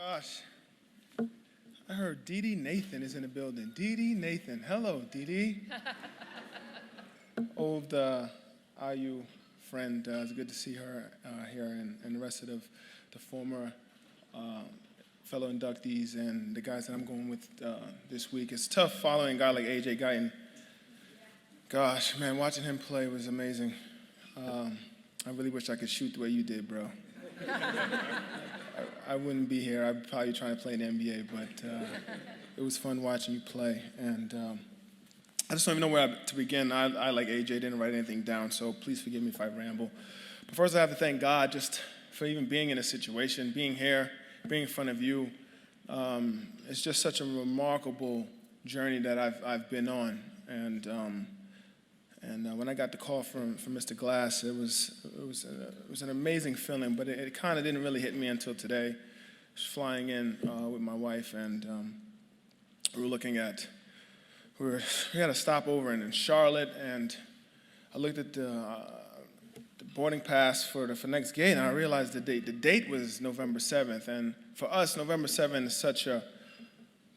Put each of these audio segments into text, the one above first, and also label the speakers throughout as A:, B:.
A: Gosh, I heard Dee Dee Nathan is in the building. Dee Dee Nathan. Hello, Dee Dee. Old IU friend. It's good to see her here and the rest of the former fellow inductees and the guys that I'm going with this week. It's tough following a guy like A.J. Guyton. Gosh, man, watching him play was amazing. I really wish I could shoot the way you did, bro. I wouldn't be here. I'd probably try to play in the NBA, but it was fun watching you play. And I just don't even know where to begin. I like AJ, didn't write anything down, so please forgive me if I ramble. But first, I have to thank God just for even being in this situation, being here, being in front of you. It's just such a remarkable journey that I've been on. And when I got the call from Mr. Glass, it was an amazing feeling, but it kind of didn't really hit me until today. I was flying in with my wife, and we had a stopover in Charlotte, and I looked at the boarding pass for the next gate, and I realized the date. The date was November 7th, and for us, November 7th is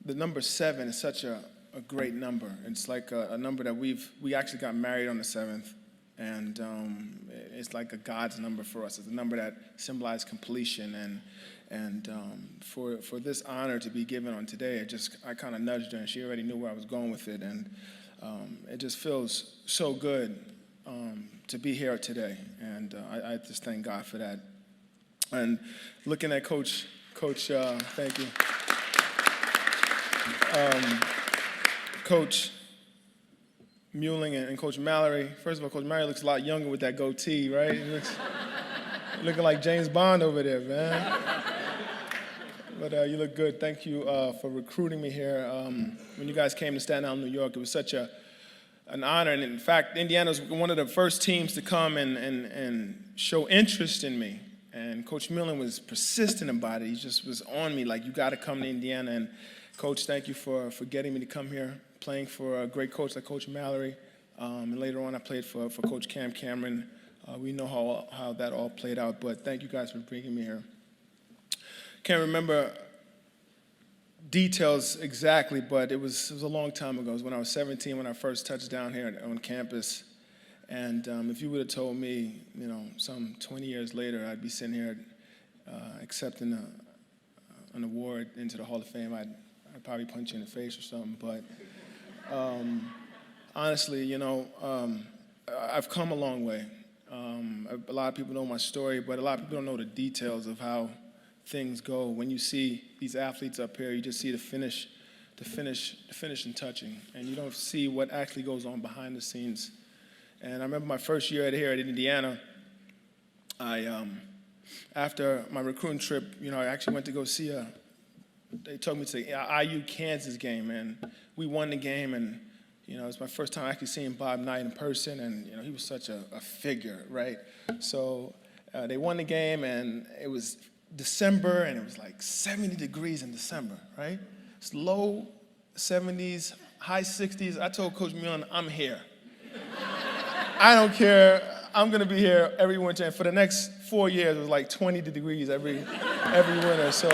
A: the number 7 is such a great number. It's like a number that we actually got married on the 7th, and it's like a God's number for us. It's a number that symbolizes completion, and for this honor to be given on today, I kind of nudged her, and she already knew where I was going with it, and it just feels so good to be here today, and I just thank God for that. And looking at Coach, thank you. Coach Muling and Coach Mallory. First of all, Coach Mallory looks a lot younger with that goatee, right? He looks looking like James Bond over there, man. But you look good. Thank you for recruiting me here. When you guys came to Staten Island, New York, it was such an honor. And in fact, Indiana was one of the first teams to come and show interest in me. And Coach Muling was persistent about it. He just was on me, like, you got to come to Indiana. And Coach, thank you for getting me to come here, playing for a great coach like Coach Mallory. And later on, I played for Coach Cameron. We know how that all played out, but thank you guys for bringing me here. Can't remember details exactly, but it was a long time ago. It was when I was 17 when I first touched down here on campus. And if you would have told me, some 20 years later, I'd be sitting here accepting an award into the Hall of Fame, I'd probably punch you in the face or something. But honestly, I've come a long way. A lot of people know my story, but a lot of people don't know the details of how things go. When you see these athletes up here, you just see the finish and touching, and you don't see what actually goes on behind the scenes. And I remember my first year here at Indiana, after my recruiting trip, I actually went to go see they took me to the IU-Kansas game, and we won the game, and, it was my first time actually seeing Bob Knight in person, and, he was such a figure, right? So they won the game, and it was December, and it was like 70 degrees in December, right? It's low 70s, high 60s. I told Coach Muling, I'm here. I don't care. I'm going to be here every winter, and for the next 4 years, it was like 20 degrees every winter, so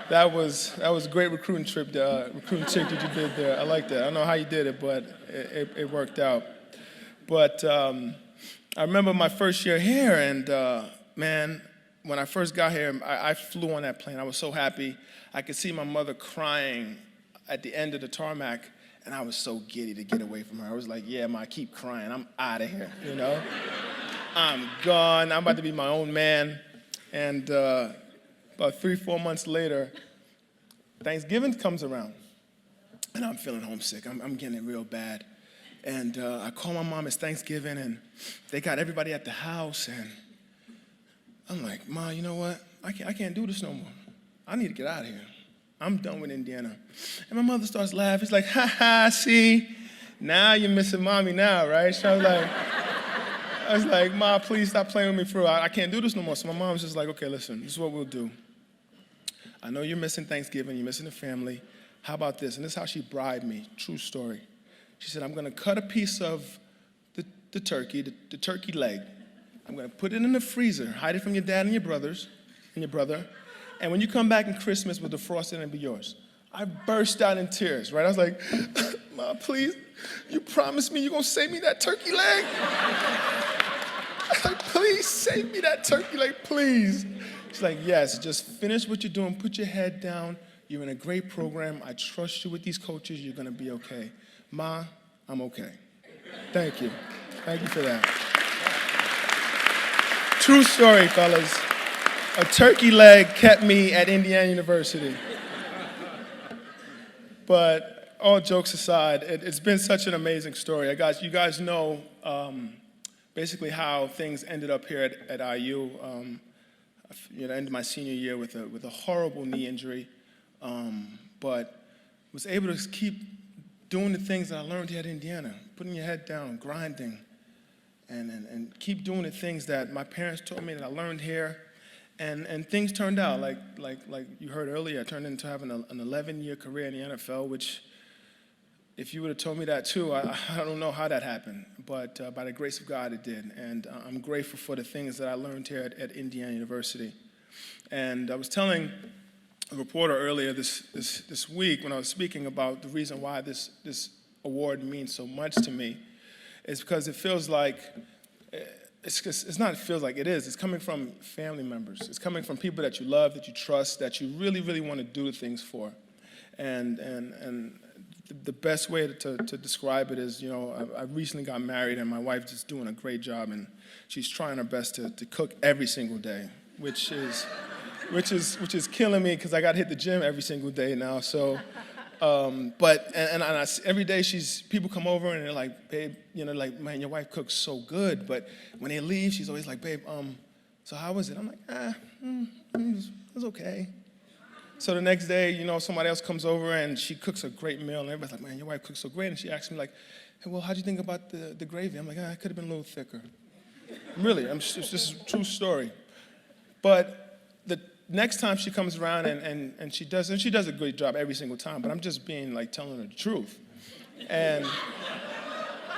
A: that was a great recruiting trick that you did there. I like that. I don't know how you did it, but it worked out. But I remember my first year here, and man, when I first got here, I flew on that plane. I was so happy. I could see my mother crying at the end of the tarmac, and I was so giddy to get away from her. I was like, yeah, Ma, keep crying. I'm out of here, I'm gone. I'm about to be my own man. And about 3-4 months later, Thanksgiving comes around, and I'm feeling homesick. I'm getting it real bad. And I call my mom, it's Thanksgiving, and they got everybody at the house, and I'm like, Ma, you know what? I can't do this no more. I need to get out of here. I'm done with Indiana. And my mother starts laughing. She's like, ha, see? Now you're missing Mommy now, right? So I was like, Ma, please stop playing with me for real. I can't do this no more. So my mom's just like, okay, listen, this is what we'll do. I know you're missing Thanksgiving. You're missing the family. How about this? And this is how she bribed me. True story. She said, I'm going to cut a piece of the turkey, the turkey leg. I'm going to put it in the freezer, hide it from your dad and your brother, And when you come back in Christmas with the frosting, it'll be yours. I burst out in tears, right? I was like, Mom, please, you promised me you're going to save me that turkey leg? I was like, please save me that turkey leg, please. She's like, yes, just finish what you're doing. Put your head down. You're in a great program. I trust you with these coaches. You're going to be okay. Ma, I'm okay. Thank you. Thank you for that. True story, fellas. A turkey leg kept me at Indiana University. But all jokes aside, it's been such an amazing story. You guys know basically how things ended up here at IU. I ended my senior year with a horrible knee injury, but was able to keep doing the things that I learned here at Indiana, putting your head down, grinding, and keep doing the things that my parents taught me that I learned here. And things turned out, like you heard earlier, I turned into having an 11-year career in the NFL, which if you would have told me that too, I don't know how that happened. But by the grace of God, it did. And I'm grateful for the things that I learned here at Indiana University. And I was telling a reporter earlier this week when I was speaking about the reason why this award means so much to me is because it feels like, it's not it feels like, it is. It's coming from family members. It's coming from people that you love, that you trust, that you really, really want to do the things for. And the best way to describe it is, I recently got married and my wife's just doing a great job and she's trying her best to cook every single day, which is killing me because I got to hit the gym every single day now. So, every day people come over and they're like, babe, man, your wife cooks so good. But when they leave, she's always like, babe, so how was it? I'm like, it was okay. So the next day, somebody else comes over and she cooks a great meal and everybody's like, man, your wife cooks so great. And she asks me like, hey, well, how'd you think about the gravy? I'm like, it could have been a little thicker. Really, it's just a true story. But the next time she comes around and she does a great job every single time, but I'm just being like telling her the truth.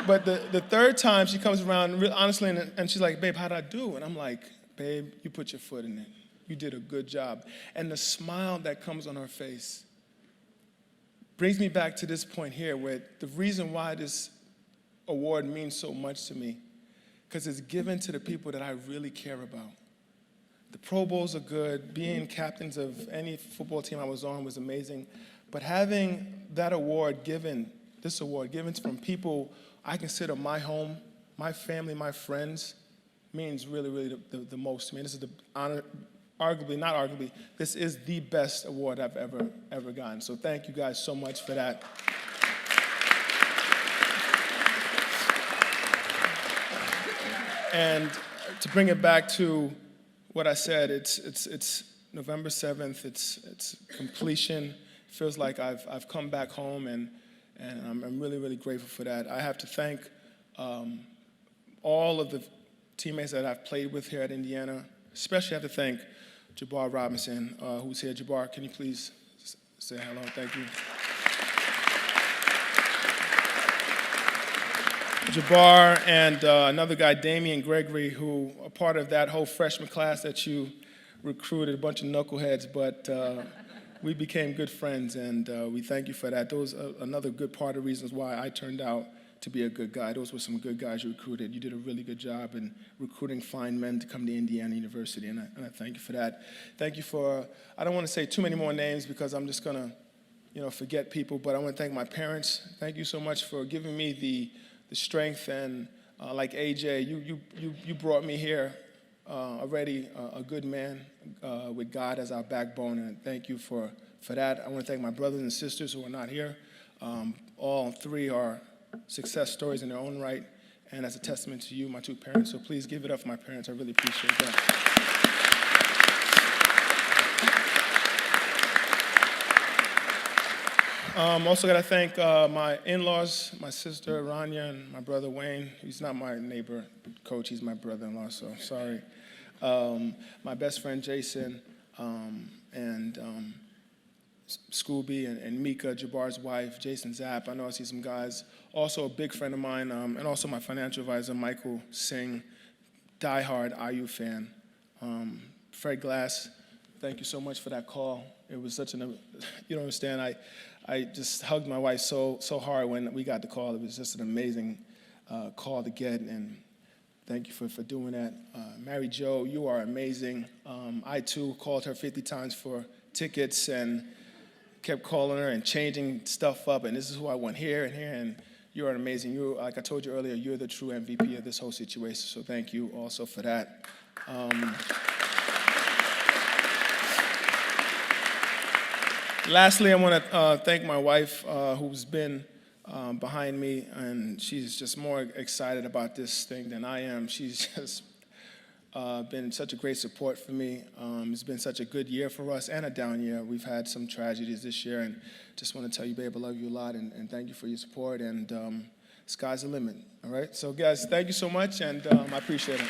A: But the third time she comes around, honestly, and she's like, babe, how'd I do? And I'm like, babe, you put your foot in it. You did a good job. And the smile that comes on her face brings me back to this point here where the reason why this award means so much to me, because it's given to the people that I really care about. The Pro Bowls are good. Being captains of any football team I was on was amazing. But having that award given, this award given from people I consider my home, my family, my friends, means really, really the most to me. This is the honor. Not arguably, this is the best award I've ever gotten. So thank you guys so much for that. And to bring it back to what I said, it's November 7th. It's completion. It feels like I've come back home, and I'm really, really grateful for that. I have to thank all of the teammates that I've played with here at Indiana. Especially have to thank Jabbar Robinson, who's here. Jabbar, can you please say hello? Thank you. Jabbar and another guy, Damian Gregory, who are part of that whole freshman class that you recruited, a bunch of knuckleheads, but we became good friends, and we thank you for that. Those are another good part of the reasons why I turned out to be a good guy. Those were some good guys you recruited. You did a really good job in recruiting fine men to come to Indiana University, and I thank you for that. Thank you for, I don't want to say too many more names because I'm just going to, forget people, but I want to thank my parents. Thank you so much for giving me the strength, and like AJ, you brought me here already a good man with God as our backbone, and thank you for that. I want to thank my brothers and sisters who are not here. All three are success stories in their own right, and as a testament to you, my two parents. So please give it up for my parents. I really appreciate that. Also got to thank my in-laws, my sister Rania, and my brother Wayne. He's not my neighbor coach, he's my brother-in-law, so sorry. My best friend Jason, and Scooby and Mika, Jabbar's wife, Jason Zapp. I know I see some guys. Also a big friend of mine, and also my financial advisor, Michael Singh, diehard IU fan. Fred Glass, thank you so much for that call. It was such an, you don't understand, I just hugged my wife so hard when we got the call. It was just an amazing call to get, and thank you for doing that. Mary Jo, you are amazing. I, too, called her 50 times for tickets and kept calling her and changing stuff up, and this is who I want here and here, and you are amazing. You, like I told you earlier, you're the true MVP of this whole situation, so thank you also for that. Lastly, I want to thank my wife, who's been behind me, and she's just more excited about this thing than I am. She's just been such a great support for me. It's been such a good year for us and a down year. We've had some tragedies this year, and just want to tell you, babe, I love you a lot, and thank you for your support, and sky's the limit, all right? So, guys, thank you so much, and I appreciate it.